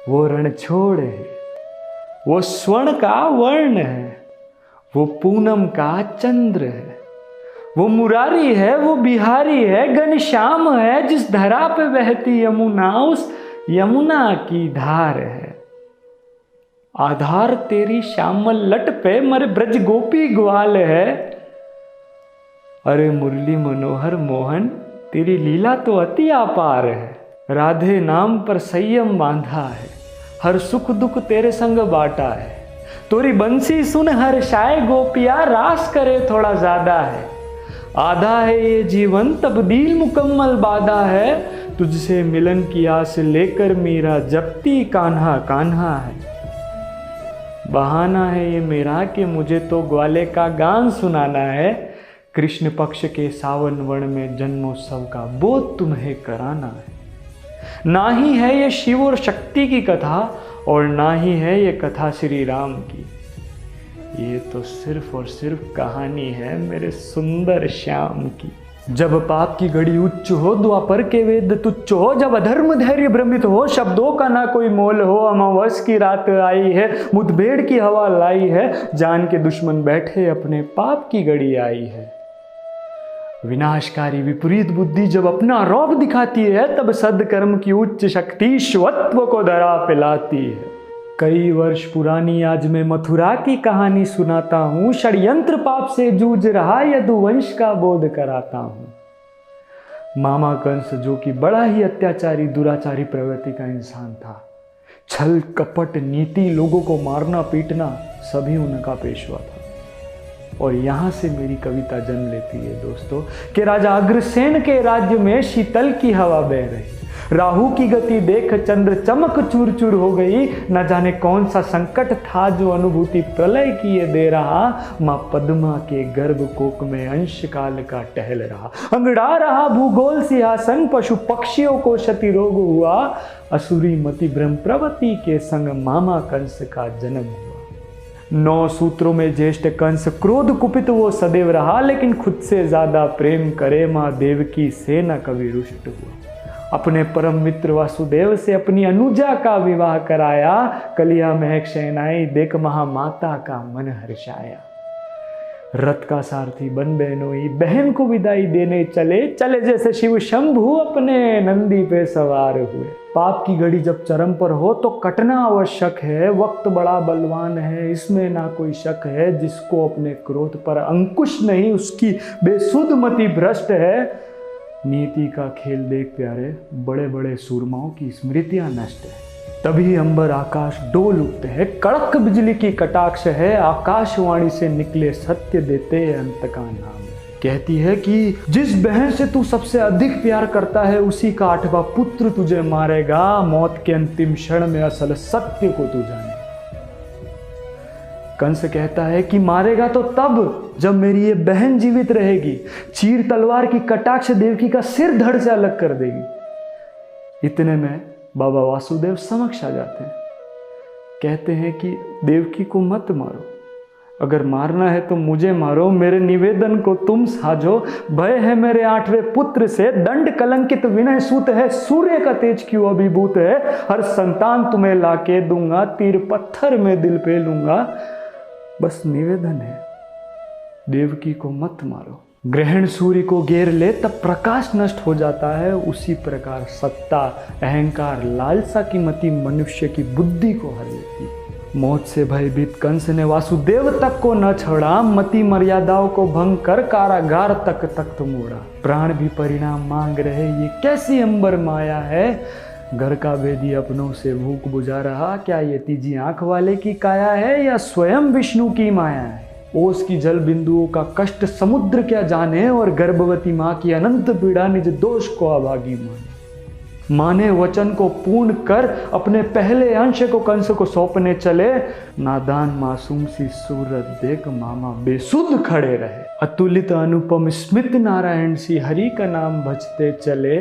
वो रणछोड़ है, वो स्वर्ण का वर्ण है, वो पूनम का चंद्र है, वो मुरारी है, वो बिहारी है, घनश्याम है, जिस धरा पे बहती यमुना उस यमुना की धार है। आधार तेरी श्यामल लट पे मरे ब्रज गोपी ग्वाल है। अरे मुरली मनोहर मोहन तेरी लीला तो अति अपार है। राधे नाम पर संयम बांधा है, हर सुख दुख तेरे संग बांटा है। तोरी बंसी सुन हर शाय गोपिया, रास करे थोड़ा ज्यादा है। आधा है ये जीवन तब्दील मुकम्मल बाधा है, तुझसे मिलन की आस लेकर मीरा जपती कान्हा कान्हा है। बहाना है ये मेरा कि मुझे तो ग्वाले का गान सुनाना है। कृष्ण पक्ष के सावन वर्ण में जन्मोत्सव का बोध तुम्हें कराना है। ना ही है ये शिव और शक्ति की कथा, और ना ही है ये कथा श्री राम की। ये तो सिर्फ और सिर्फ कहानी है मेरे सुंदर श्याम की। जब पाप की घड़ी उच्च हो, द्वापर के वेद तुच्छ हो, जब अधर्म धैर्य भ्रमित हो, शब्दों का ना कोई मोल हो, अमावस की रात आई है, मुठभेड़ की हवा लाई है, जान के दुश्मन बैठे अपने पाप की घड़ी आई है। विनाशकारी विपरीत बुद्धि जब अपना रौब दिखाती है, तब सद्कर्म की उच्च शक्ति स्वत्व को धरा पे लाती है। कई वर्ष पुरानी आज मैं मथुरा की कहानी सुनाता हूँ। षड्यंत्र पाप से जूझ रहा यदुवंश का बोध कराता हूँ। मामा कंस जो कि बड़ा ही अत्याचारी दुराचारी प्रवृत्ति का इंसान था, छल कपट नीति लोगों को मारना पीटना सभी उनका पेशवा था। और यहाँ से मेरी कविता जन्म लेती है दोस्तों कि राजा अग्रसेन के राज्य में शीतल की हवा बह रही। राहु की गति देख चंद्र चमक चूर चूर हो गई। न जाने कौन सा संकट था जो अनुभूति प्रलय किए दे रहा। माँ पद्मा के गर्भ कोक में अंश काल का टहल रहा। अंगड़ा रहा भूगोल सिंहासन, पशु पक्षियों को क्षति रोग हुआ। असुरी मति ब्रह्मप्रवती के संग मामा कंस का जन्म हुआ। 9 सूत्रों में ज्येष्ठ कंस क्रोध कुपित वो सदैव रहा, लेकिन खुद से ज्यादा प्रेम करे माँ देवकी से न कभी रुष्ट हुआ। अपने परम मित्र वासुदेव से अपनी अनुजा का विवाह कराया। कलिया महक शहनाई देख महामाता का मन हर्षाया। रथ का सारथी बन बहनोई बहन को विदाई देने चले। चले जैसे शिव शंभु अपने नंदी पे सवार हुए। पाप की घड़ी जब चरम पर हो तो कटना आवश्यक है। वक्त बड़ा बलवान है, इसमें ना कोई शक है। जिसको अपने क्रोध पर अंकुश नहीं, उसकी बेसुध मति भ्रष्ट है। नीति का खेल देख प्यारे, बड़े बड़े सूरमाओं की स्मृतियां नष्ट है। तभी अंबर आकाश डोल उठते हैं, कड़क बिजली की कटाक्ष है। आकाशवाणी से निकले सत्य देते अंत का नाम। कहती है कि जिस बहन से तू सबसे अधिक प्यार करता है, उसी का 8वां पुत्र तुझे मारेगा। मौत के अंतिम क्षण में असल सत्य को तू जाने। कंस कहता है कि मारेगा तो तब जब मेरी ये बहन जीवित रहेगी। चीर तलवार की कटाक्ष देवकी का सिर धड़ से अलग कर देगी। इतने में बाबा वासुदेव समक्ष आ जाते हैं। कहते हैं कि देवकी को मत मारो, अगर मारना है तो मुझे मारो। मेरे निवेदन को तुम साझो। भय है मेरे 8वें पुत्र से, दंड कलंकित विनय सूत है। सूर्य का तेज क्यों अभिभूत है। हर संतान तुम्हें लाके दूंगा, तीर पत्थर में दिल पे लूंगा। बस निवेदन है, देवकी को मत मारो। ग्रहण सूर्य को घेर ले तब प्रकाश नष्ट हो जाता है। उसी प्रकार सत्ता, अहंकार, लालसा की मति मनुष्य की बुद्धि को हर लेती। मौत से भयभीत कंस ने वासुदेव तक को न छोड़ा। मति मर्यादाओं को भंग कर कारागार तक तख्त मोड़ा। प्राण भी परिणाम मांग रहे, ये कैसी अंबर माया है। घर का भेदी अपनों से भूख बुझा रहा। क्या ये तीजी आंख वाले की काया है या स्वयं विष्णु की माया है। ओस की जल बिंदुओं का कष्ट समुद्र क्या जाने, और गर्भवती माँ की अनंत पीड़ा निज दोष को अभागी माने। माने वचन को पूर्ण कर अपने पहले अंश को कंस को सौंपने चले। नादान मासूम सी सूरत देख मामा बेसुध खड़े रहे। अतुलित अनुपम स्मित नारायण सी हरि का नाम भजते चले।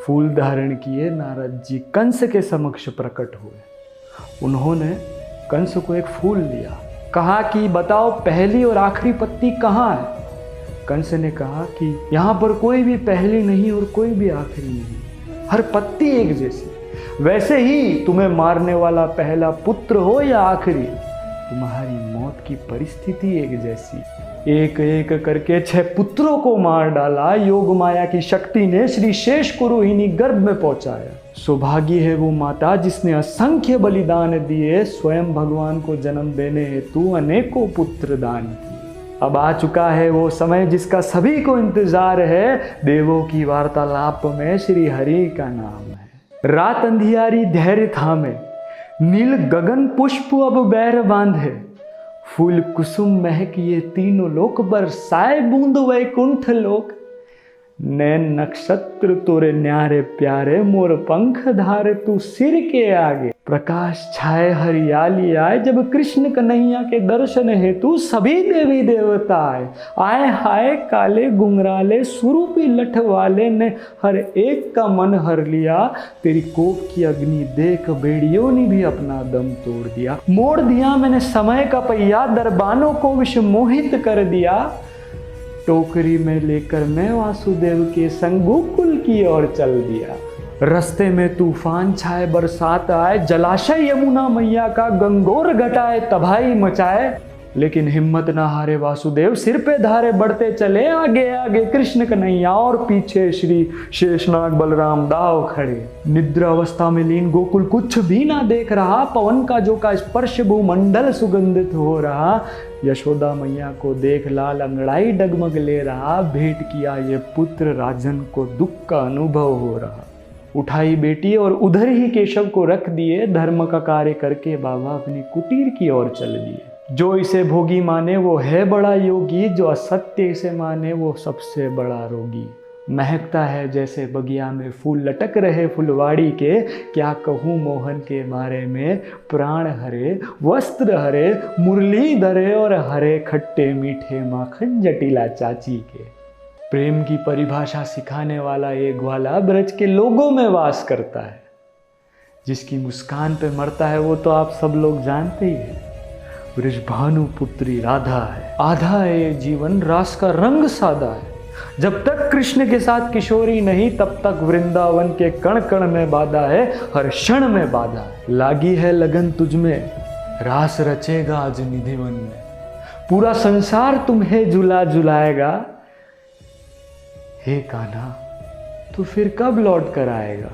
फूल धारण किए नारद जी कंस के समक्ष प्रकट हुए। उन्होंने कंस को एक फूल दिया। कहा कि बताओ पहली और आखिरी पत्ती कहाँ है। कंस ने कहा कि यहाँ पर कोई भी पहली नहीं और कोई भी आखिरी नहीं, हर पत्ती एक जैसी। वैसे ही तुम्हें मारने वाला पहला पुत्र हो या आखिरी, तुम्हारी मौत की परिस्थिति एक जैसी। एक एक करके 6 पुत्रों को मार डाला। योग माया की शक्ति ने श्री शेष को रोहिणी गर्भ में पहुंचाया। सौभाग्य है वो माता जिसने असंख्य बलिदान दिए, स्वयं भगवान को जन्म देने हेतु अनेकों पुत्र दान किए। अब आ चुका है वो समय जिसका सभी को इंतजार है। देवों की वार्तालाप में श्री हरि का नाम है। रात अंधियारी धैर्य थामे, नील गगन पुष्प अब बैर बांधे। फूल कुसुम महक ये तीनों लोक, बरसाए बूंद वैकुंठ लोक। नैन नक्षत्र तोरे न्यारे प्यारे, मोर पंख धारे तू सिर के आगे। प्रकाश छाए हरियाली आए, जब कृष्ण कन्हैया के दर्शन हेतु सभी देवी देवता आए। हाय काले गुंगराले सुरूपी लठ वाले ने हर एक का मन हर लिया। तेरी कोप की अग्नि देख बेड़ियों ने भी अपना दम तोड़ दिया। मोड़ दिया मैंने समय का पहिया, दरबानों को विष मोहित कर दिया। टोकरी में लेकर मैं वासुदेव के संग गोकुल की ओर चल दिया। रास्ते में तूफान छाए बरसात आए, जलाशय यमुना मैया का गंगोर घटाए तबाही मचाए। लेकिन हिम्मत ना हारे वासुदेव, सिर पे धारे बढ़ते चले। आगे आगे कृष्ण कन्हैया और पीछे श्री शेषनाग बलराम दाव खड़े। निद्रा अवस्था में लीन गोकुल कुछ भी ना देख रहा। पवन का जो का स्पर्श भूमंडल सुगंधित हो रहा। यशोदा मैया को देख लाल अंगड़ाई डगमग ले रहा। भेंट किया ये पुत्र राजन को दुख का अनुभव हो रहा। उठाई बेटी और उधर ही केशव को रख दिए। धर्म का कार्य करके बाबा अपनी कुटीर की ओर चल दिए। जो इसे भोगी माने वो है बड़ा योगी, जो असत्य इसे माने वो सबसे बड़ा रोगी। महकता है जैसे बगिया में फूल लटक रहे फुलवाड़ी के। क्या कहूँ मोहन के बारे में, प्राण हरे वस्त्र हरे मुरली धरे और हरे खट्टे मीठे माखन जटिला चाची के। प्रेम की परिभाषा सिखाने वाला ये ग्वाला ब्रज के लोगों में वास करता है। जिसकी मुस्कान पे मरता है वो तो आप सब लोग जानते ही हैं। वृषभानु पुत्री राधा है। आधा है ये जीवन, रास का रंग सादा है। जब तक कृष्ण के साथ किशोरी नहीं, तब तक वृंदावन के कण कण में बाधा है, हर क्षण में बाधा है। लागी है लगन तुझमें, रास रचेगा आज निधिवन में। पूरा संसार तुम्हें झुला झुलाएगा। हे कान्हा, तू फिर कब लौट कर आएगा।